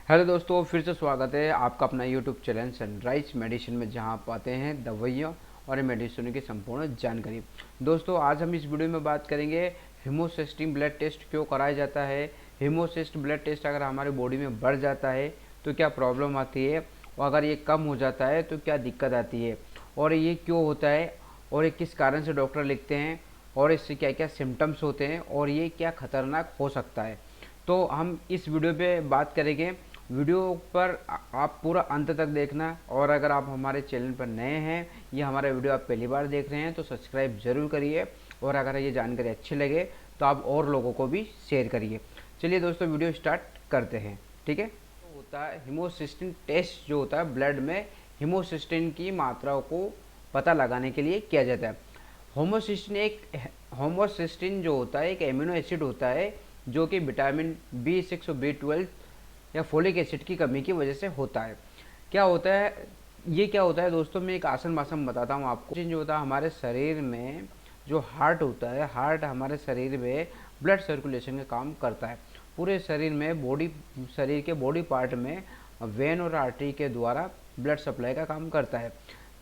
Hello दोस्तों, फिर से स्वागत है आपका अपना यूट्यूब चैनल सनराइज मेडिसिन में, जहां आप पाते हैं दवाइयों और मेडिसिन की संपूर्ण जानकारी। दोस्तों, आज हम इस वीडियो में बात करेंगे हीमोसिस्टीन ब्लड टेस्ट क्यों कराया जाता है। हीमोसिस्ट ब्लड टेस्ट अगर हमारी बॉडी में बढ़ जाता है तो क्या प्रॉब्लम आती है, और अगर ये कम हो जाता है तो क्या दिक्कत आती है, और ये क्यों होता है, और ये किस कारण से डॉक्टर लिखते हैं, और इससे क्या क्या सिम्टम्स होते हैं, और ये क्या खतरनाक हो सकता है। तो हम इस वीडियो पे बात करेंगे। वीडियो पर आप पूरा अंत तक देखना, और अगर आप हमारे चैनल पर नए हैं या हमारा वीडियो आप पहली बार देख रहे हैं तो सब्सक्राइब जरूर करिए, और अगर ये जानकारी अच्छी लगे तो आप और लोगों को भी शेयर करिए। चलिए दोस्तों, वीडियो स्टार्ट करते हैं। ठीक है, तो होता है हीमोसिस्टिन टेस्ट, जो होता है ब्लड में हीमोसिस्टिन की मात्रा को पता लगाने के लिए किया जाता है। होमोसिस्टिन जो होता है एक एमिनो एसिड होता है, जो कि विटामिन B6 और B12 या फोलिक एसिड की कमी की वजह से होता है। क्या होता है, ये क्या होता है दोस्तों, मैं एक आसन मासन बताता हूँ आपको। जो होता है हमारे शरीर में, जो हार्ट होता है, हार्ट हमारे शरीर में ब्लड सर्कुलेशन का काम करता है। पूरे शरीर में शरीर के बॉडी पार्ट में वेन और आर्टरी के द्वारा ब्लड सप्लाई का काम करता है।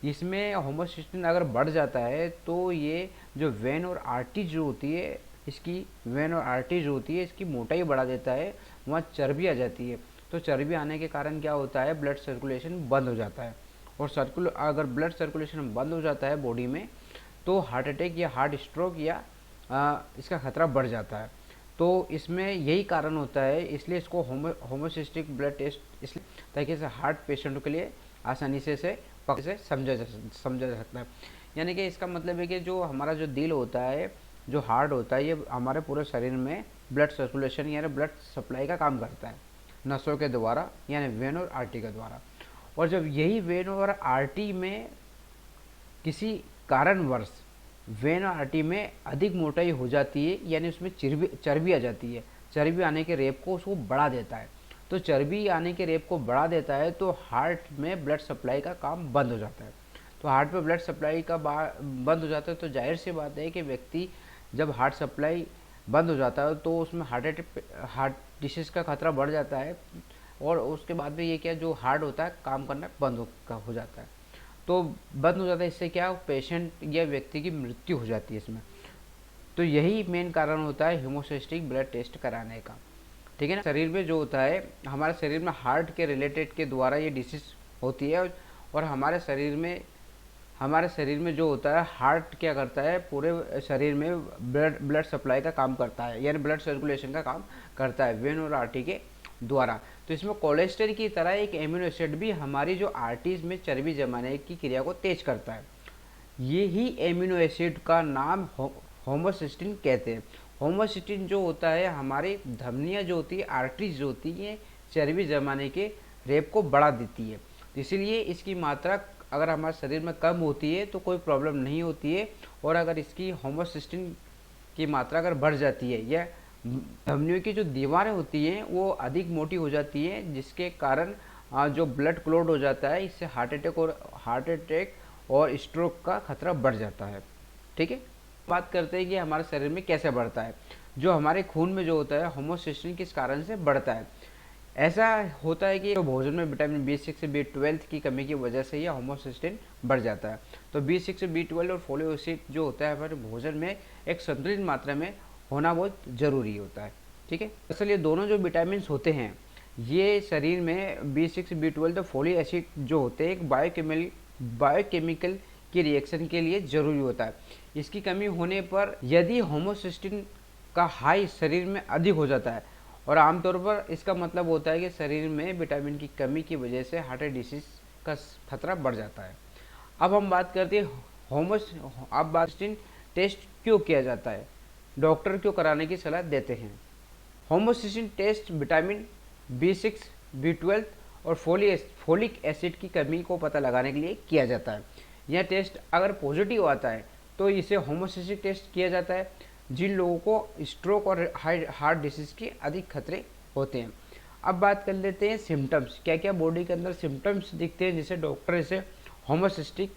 इसमें होमोसिस्टिन अगर बढ़ जाता है तो ये जो वेन और आर्टरी जो होती है, इसकी वेन और आर्टरी जो होती है इसकी मोटाई बढ़ा देता है, वहाँ चर्बी आ जाती है। तो चर्बी आने के कारण क्या होता है, ब्लड सर्कुलेशन बंद हो जाता है, और अगर ब्लड सर्कुलेशन बंद हो जाता है बॉडी में तो हार्ट अटैक या हार्ट स्ट्रोक या इसका खतरा बढ़ जाता है। तो इसमें यही कारण होता है, इसलिए इसको होमोसिस्टिक ब्लड टेस्ट, इसलिए ताकि इसे हार्ट पेशेंटों के लिए आसानी से समझा जा सकता है। यानी कि इसका मतलब है कि जो हमारा जो दिल होता है, जो हार्ट होता है, ये हमारे पूरे शरीर में ब्लड सर्कुलेशन यानी ब्लड सप्लाई का काम करता है, नसों के द्वारा यानी वेन और आर्टरी के द्वारा। और जब यही वेन और आर्टरी में किसी कारणवश वेन और आर्टरी में अधिक मोटाई हो जाती है, यानी उसमें चर्बी आ जाती है, चर्बी आने के रेप को उसको बढ़ा देता है। तो चर्बी आने के रेप को बढ़ा देता है तो हार्ट में ब्लड सप्लाई का काम बंद हो जाता है। तो हार्ट में ब्लड सप्लाई का बंद हो जाता है, तो जाहिर सी बात है कि व्यक्ति जब हार्ट सप्लाई बंद हो जाता है तो उसमें हार्ट डिसीज़ का खतरा बढ़ जाता है, और उसके बाद में ये क्या, जो हार्ट होता है काम करना बंद हो जाता है। तो बंद हो जाता है, इससे क्या पेशेंट या व्यक्ति की मृत्यु हो जाती है इसमें। तो यही मेन कारण होता है हीमोसिस्टिक ब्लड टेस्ट कराने का। ठीक है ना। शरीर में जो होता है, हमारे शरीर में हार्ट के रिलेटेड के द्वारा ये डिसीज होती है, और हमारे शरीर में जो होता है, हार्ट क्या करता है, पूरे शरीर में ब्लड सप्लाई का काम करता है, यानी ब्लड सर्कुलेशन का काम करता है वेन और आर्टरी के द्वारा। तो इसमें कोलेस्ट्रॉल की तरह एक एमिनो एसिड भी हमारी जो आर्टरीज में चर्बी जमाने की क्रिया को तेज करता है। ये ही एमिनो एसिड का नाम होमोसिस्टिन कहते हैं। होमोसिस्टिन जो होता है, हमारी धमनियाँ जो होती है, आर्टरीज जो होती है, चर्बी जमाने के रेप को बढ़ा देती है। तो इसीलिए इसकी मात्रा अगर हमारे शरीर में कम होती है तो कोई प्रॉब्लम नहीं होती है, और अगर इसकी होमोसिस्टिन की मात्रा अगर बढ़ जाती है या धमनियों की जो दीवारें होती हैं वो अधिक मोटी हो जाती हैं, जिसके कारण जो ब्लड क्लॉट हो जाता है, इससे हार्ट अटैक और स्ट्रोक का खतरा बढ़ जाता है। ठीक है, बात करते हैं कि हमारे शरीर में कैसे बढ़ता है। जो हमारे खून में जो होता है, होमोसिस्टिन किस कारण से बढ़ता है। ऐसा होता है कि भोजन में विटामिन B6 से B12 की कमी की वजह से यह होमोसिस्टिन बढ़ जाता है। तो B6 B12 और फोलिक एसिड जो होता है हमारे भोजन में एक संतुलित मात्रा में होना बहुत ज़रूरी होता है। ठीक है, असल ये दोनों जो विटामिन होते हैं, ये शरीर में B6 B12 तो फोलिक एसिड जो होते हैं एक बायोकेमिकल की रिएक्शन के लिए ज़रूरी होता है। इसकी कमी होने पर यदि होमोसिस्टिन का हाई शरीर में अधिक हो जाता है, और आमतौर पर इसका मतलब होता है कि शरीर में विटामिन की कमी की वजह से हार्ट डिसीज का खतरा बढ़ जाता है। अब हम बात करते हैं होमोसिस्टिन टेस्ट क्यों किया जाता है, डॉक्टर क्यों कराने की सलाह देते हैं। Homocysteine test vitamin B6 B12 और फोलिक एसिड की कमी को पता लगाने के लिए किया जाता है। यह टेस्ट अगर पॉजिटिव आता है तो इसे होमोसिस्टिन टेस्ट किया जाता है, जिन लोगों को स्ट्रोक और हार्ट डिसीज के अधिक खतरे होते हैं। अब बात कर लेते हैं सिम्टम्स, क्या क्या बॉडी के अंदर सिम्टम्स दिखते हैं जिसे डॉक्टर इसे होमोसिस्टिक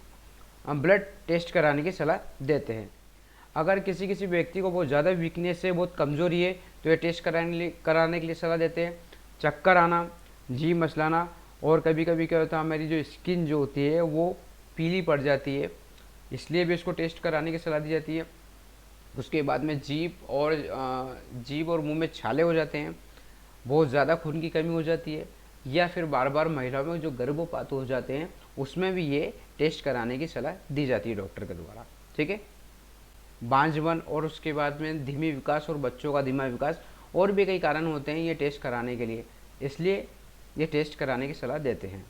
ब्लड टेस्ट कराने की सलाह देते हैं। अगर किसी व्यक्ति को बहुत ज़्यादा वीकनेस है, बहुत कमज़ोरी है, तो ये टेस्ट कराने के लिए सलाह देते हैं। चक्कर आना, जी मसलाना, और कभी कभी क्या होता है हमारी जो स्किन जो होती है वो पीली पड़ जाती है, इसलिए भी इसको टेस्ट कराने की सलाह दी जाती है। उसके बाद में जीभ और मुंह में छाले हो जाते हैं, बहुत ज़्यादा खून की कमी हो जाती है, या फिर बार बार महिलाओं में जो गर्भपात हो जाते हैं उसमें भी ये टेस्ट कराने की सलाह दी जाती है डॉक्टर के द्वारा। ठीक है, बांझपन और उसके बाद में धीमी विकास और बच्चों का धीमा विकास, और भी कई कारण होते हैं ये टेस्ट कराने के लिए, इसलिए ये टेस्ट कराने की सलाह देते हैं।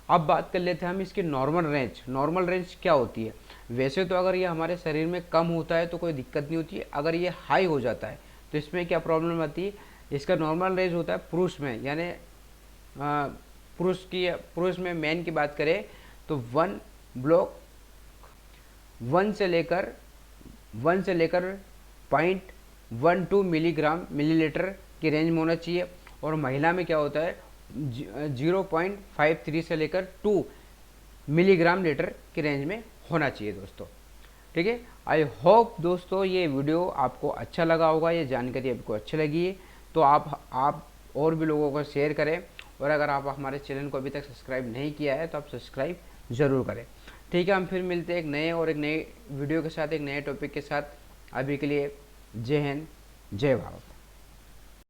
अब बात कर लेते हैं हम इसकी नॉर्मल रेंज। नॉर्मल रेंज क्या होती है? वैसे तो अगर ये हमारे शरीर में कम होता है तो कोई दिक्कत नहीं होती है, अगर ये हाई हो जाता है तो इसमें क्या प्रॉब्लम आती है? इसका नॉर्मल रेंज होता है पुरुष में, यानी पुरुष में मैन की बात करें तो वन से लेकर 0.12 मिलीग्राम मिलीलीटर की रेंज में होना चाहिए, और महिला में क्या होता है 0.53 से लेकर 2 मिलीग्राम लीटर की रेंज में होना चाहिए दोस्तों। ठीक है, आई होप दोस्तों ये वीडियो आपको अच्छा लगा होगा, ये जानकारी आपको अच्छी लगी है तो आप और भी लोगों को शेयर करें, और अगर आप हमारे चैनल को अभी तक सब्सक्राइब नहीं किया है तो आप सब्सक्राइब ज़रूर करें। ठीक है, हम फिर मिलते हैं एक नए वीडियो के साथ, एक नए टॉपिक के साथ। अभी के लिए जय हिंद, जय भारत।